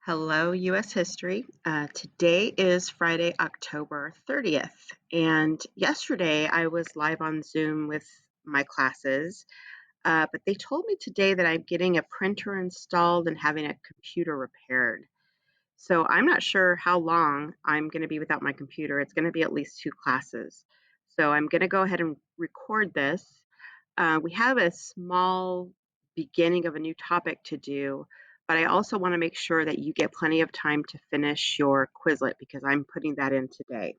Hello, U.S. history. Today is Friday, October 30th. And yesterday I was live on Zoom with my classes, but they told me today that I'm getting a printer installed and having a computer repaired. So I'm not sure how long I'm going to be without my computer. It's going to be at least two classes. So I'm going to go ahead and record this. We have a small beginning of a new topic to do, but I also want to make sure that you get plenty of time to finish your Quizlet because I'm putting that in today.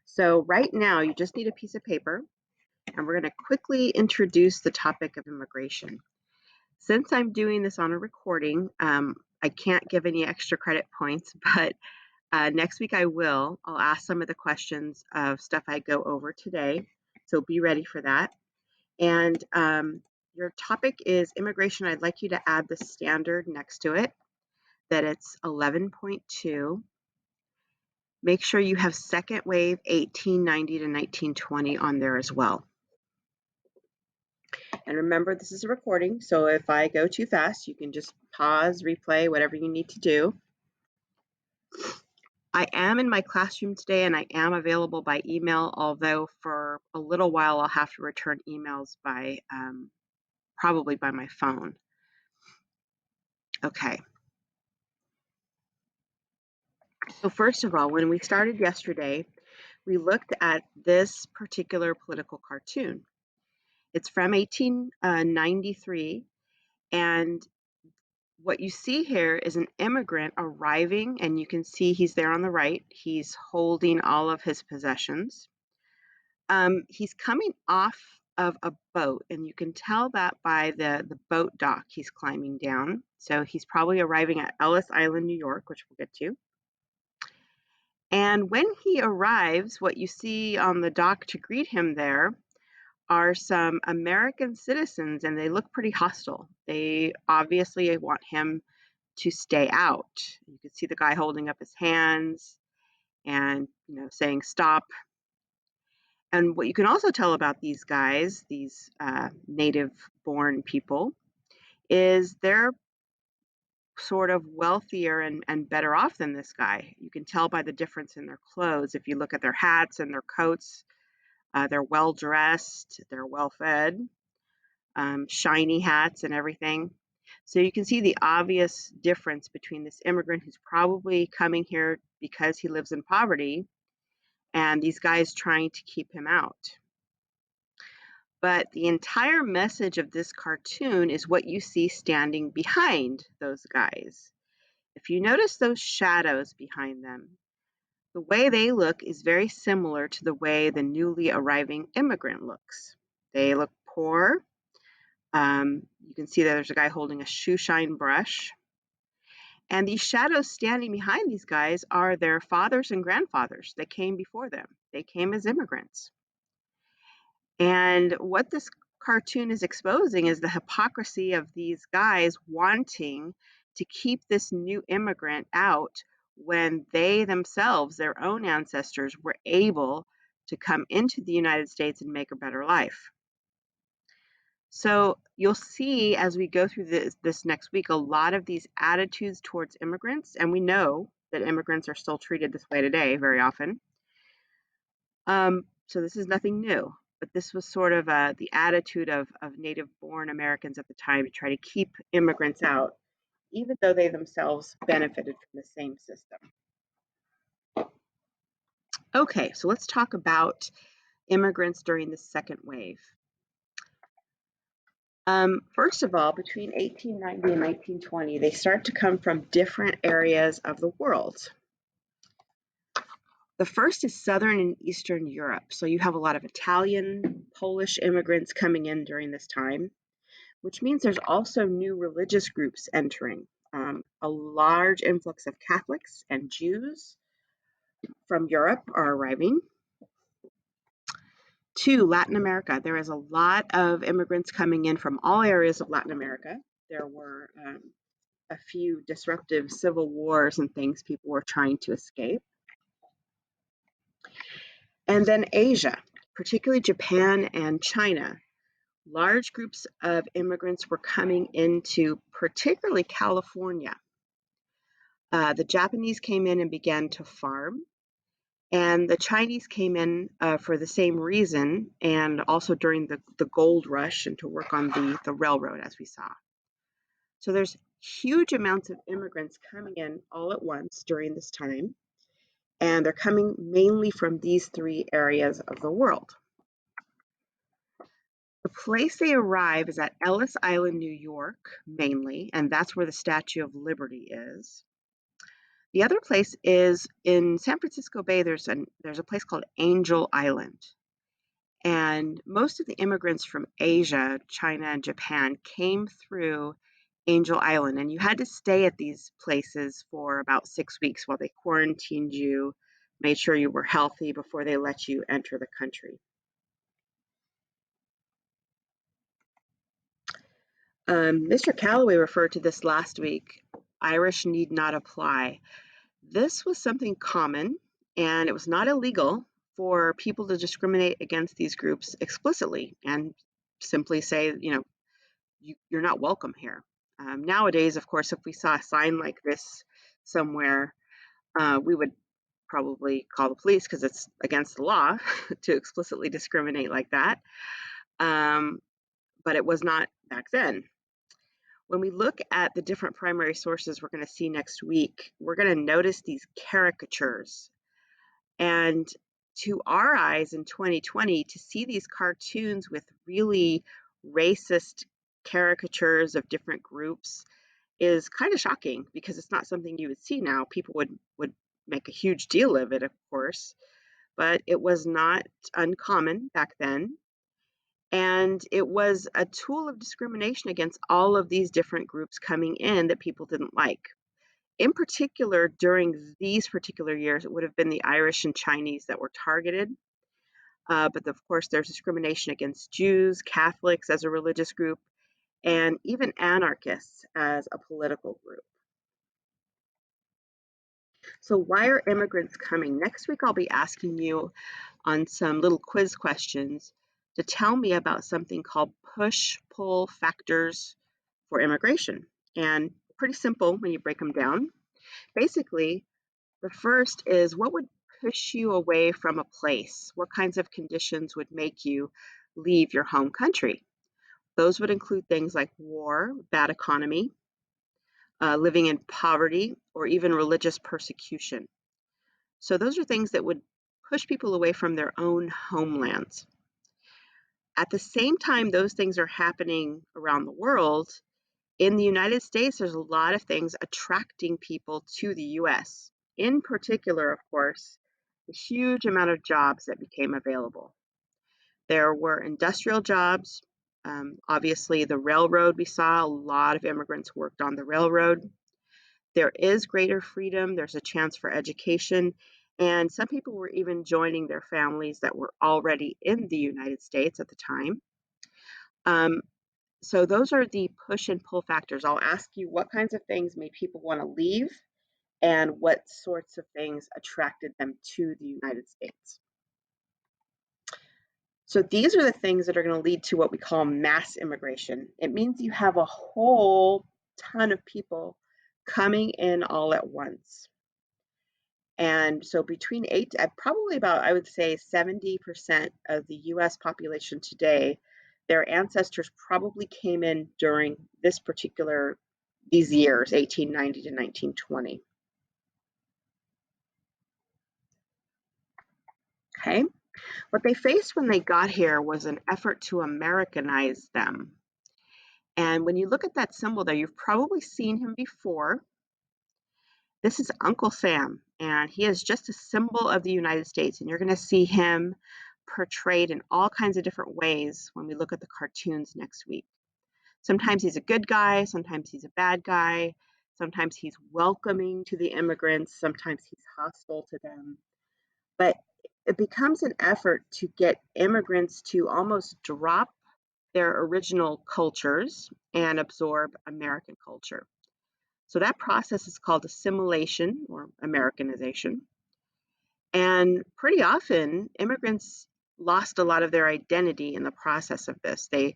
So right now, you just need a piece of paper, and we're going to quickly introduce the topic of immigration. Since I'm doing this on a recording, I can't give any extra credit points, but next week I will. I'll ask some of the questions of stuff I go over today, so be ready for that. And your topic is immigration. I'd like you to add the standard next to it, that it's 11.2. Make sure you have second wave 1890 to 1920 on there as well. And remember, this is a recording, so if I go too fast, you can just pause, replay, whatever you need to do. I am in my classroom today and I am available by email, although for a little while I'll have to return emails by probably by my phone. Okay. So first of all, when we started yesterday, we looked at this particular political cartoon. It's from 1893, and what you see here is an immigrant arriving, and you can see he's there on the right. He's holding all of his possessions. He's coming off of a boat, and you can tell that by the boat dock he's climbing down. So he's probably arriving at Ellis Island, New York, which we'll get to. And when he arrives, what you see on the dock to greet him there are some American citizens, and they look pretty hostile. They obviously want him to stay out. You can see the guy holding up his hands and, saying stop. And what you can also tell about these guys, these native-born people, is they're sort of wealthier and better off than this guy. You can tell by the difference in their clothes. If you look at their hats and their coats, they're well dressed, they're well fed, shiny hats and everything. So you can see the obvious difference between this immigrant who's probably coming here because he lives in poverty and these guys trying to keep him out. But the entire message of this cartoon is what you see standing behind those guys. If you notice those shadows behind them, the way they look is very similar to the way the newly arriving immigrant looks. They look poor. You can see that there's a guy holding a shoe shine brush. And these shadows standing behind these guys are their fathers and grandfathers that came before them. They came as immigrants. And what this cartoon is exposing is the hypocrisy of these guys wanting to keep this new immigrant out when they themselves, their own ancestors, were able to come into the United States and make a better life. So you'll see as we go through this next week, a lot of these attitudes towards immigrants, and we know that immigrants are still treated this way today very often. So this is nothing new, but this was sort of the attitude of native-born Americans at the time to try to keep immigrants out, even though they themselves benefited from the same system. Okay, so let's talk about immigrants during the second wave. First of all, between 1890 and 1920, they start to come from different areas of the world. The first is Southern and Eastern Europe. So you have a lot of Italian, Polish immigrants coming in during this time, which means there's also new religious groups entering. A large influx of Catholics and Jews from Europe are arriving. Two, Latin America. There is a lot of immigrants coming in from all areas of Latin America. There were a few disruptive civil wars and things people were trying to escape. And then Asia, particularly Japan and China. Large groups of immigrants were coming into particularly California. The Japanese came in and began to farm, and the Chinese came in for the same reason, and also during the gold rush and to work on the railroad, as we saw. So there's huge amounts of immigrants coming in all at once during this time, and they're coming mainly from these three areas of the world. The place they arrive is at Ellis Island, New York, mainly, and that's where the Statue of Liberty is. The other place is in San Francisco Bay. There's a place called Angel Island, and most of the immigrants from Asia, China, and Japan came through Angel Island, and you had to stay at these places for about 6 weeks while they quarantined you, made sure you were healthy before they let you enter the country. Mr. Calloway referred to this last week. Irish need not apply. This was something common, and it was not illegal for people to discriminate against these groups explicitly and simply say, you're not welcome here. Nowadays, of course, if we saw a sign like this somewhere, we would probably call the police because it's against the law to explicitly discriminate like that. But it was not back then. When we look at the different primary sources we're going to see next week, we're going to notice these caricatures. And to our eyes in 2020, to see these cartoons with really racist caricatures of different groups is kind of shocking because it's not something you would see now. People would make a huge deal of it, of course, but it was not uncommon back then. And it was a tool of discrimination against all of these different groups coming in that people didn't like. In particular, during these particular years, it would have been the Irish and Chinese that were targeted. But of course, there's discrimination against Jews, Catholics as a religious group, and even anarchists as a political group. So why are immigrants coming? Next week, I'll be asking you on some little quiz questions to tell me about something called push-pull factors for immigration. And pretty simple when you break them down. Basically, the first is what would push you away from a place? What kinds of conditions would make you leave your home country? Those would include things like war, bad economy, living in poverty, or even religious persecution. So those are things that would push people away from their own homelands. At the same time those things are happening around the world, in the United States, there's a lot of things attracting people to the US. In particular, of course, the huge amount of jobs that became available. There were industrial jobs. Obviously, the railroad, we saw a lot of immigrants worked on the railroad. There is greater freedom. There's a chance for education. And some people were even joining their families that were already in the United States at the time. So those are the push and pull factors. I'll ask you what kinds of things made people want to leave and what sorts of things attracted them to the United States. So these are the things that are going to lead to what we call mass immigration. It means you have a whole ton of people coming in all at once. And so between probably about, I would say 70% of the US population today, their ancestors probably came in during these years, 1890 to 1920. Okay. What they faced when they got here was an effort to Americanize them. And when you look at that symbol there, you've probably seen him before. This is Uncle Sam, and he is just a symbol of the United States, and you're going to see him portrayed in all kinds of different ways when we look at the cartoons next week. Sometimes he's a good guy, sometimes he's a bad guy, sometimes he's welcoming to the immigrants, sometimes he's hostile to them. But it becomes an effort to get immigrants to almost drop their original cultures and absorb American culture. So that process is called assimilation or Americanization. And pretty often, immigrants lost a lot of their identity in the process of this. They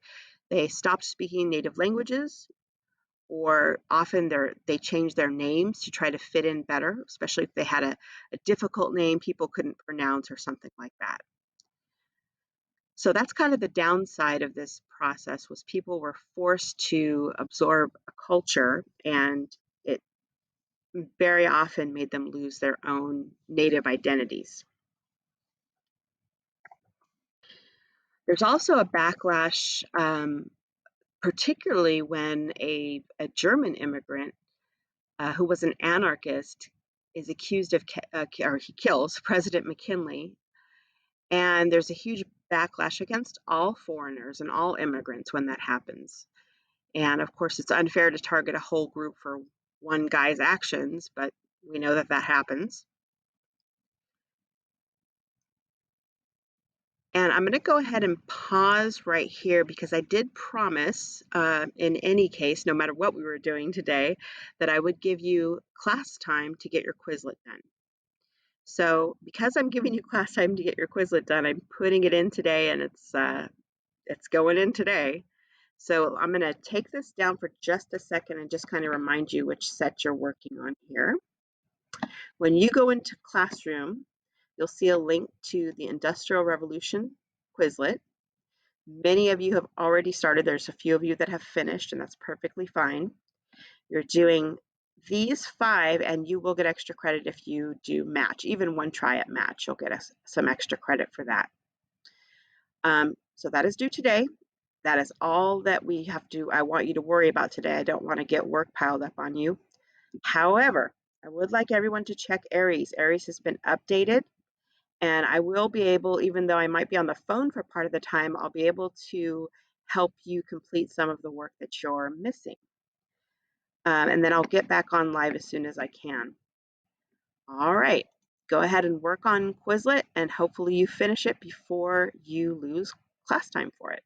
stopped speaking native languages, or often they change their names to try to fit in better, especially if they had a difficult name people couldn't pronounce or something like that. So that's kind of the downside of this process was people were forced to absorb a culture, and it very often made them lose their own native identities. There's also a backlash, particularly when a German immigrant who was an anarchist is accused of, or he kills President McKinley. And there's a huge backlash against all foreigners and all immigrants when that happens. And of course, it's unfair to target a whole group for one guy's actions, but we know that that happens. And I'm going to go ahead and pause right here because I did promise, in any case, no matter what we were doing today, that I would give you class time to get your Quizlet done. So because I'm giving you class time to get your Quizlet done, I'm putting it in today, and it's going in today. So I'm going to take this down for just a second and just kind of remind you which set you're working on here. When you go into Classroom, you'll see a link to the Industrial Revolution Quizlet. Many of you have already started. There's a few of you that have finished, and that's perfectly fine. You're doing these 5, and you will get extra credit if you do match. Even one try at match, you'll get some extra credit for that. So that is due today. That is all that I want you to worry about today. I don't want to get work piled up on you. However, I would like everyone to check Aries. Aries has been updated, and I will be able, even though I might be on the phone for part of the time, I'll be able to help you complete some of the work that you're missing. And then I'll get back on live as soon as I can. All right, go ahead and work on Quizlet, and hopefully you finish it before you lose class time for it.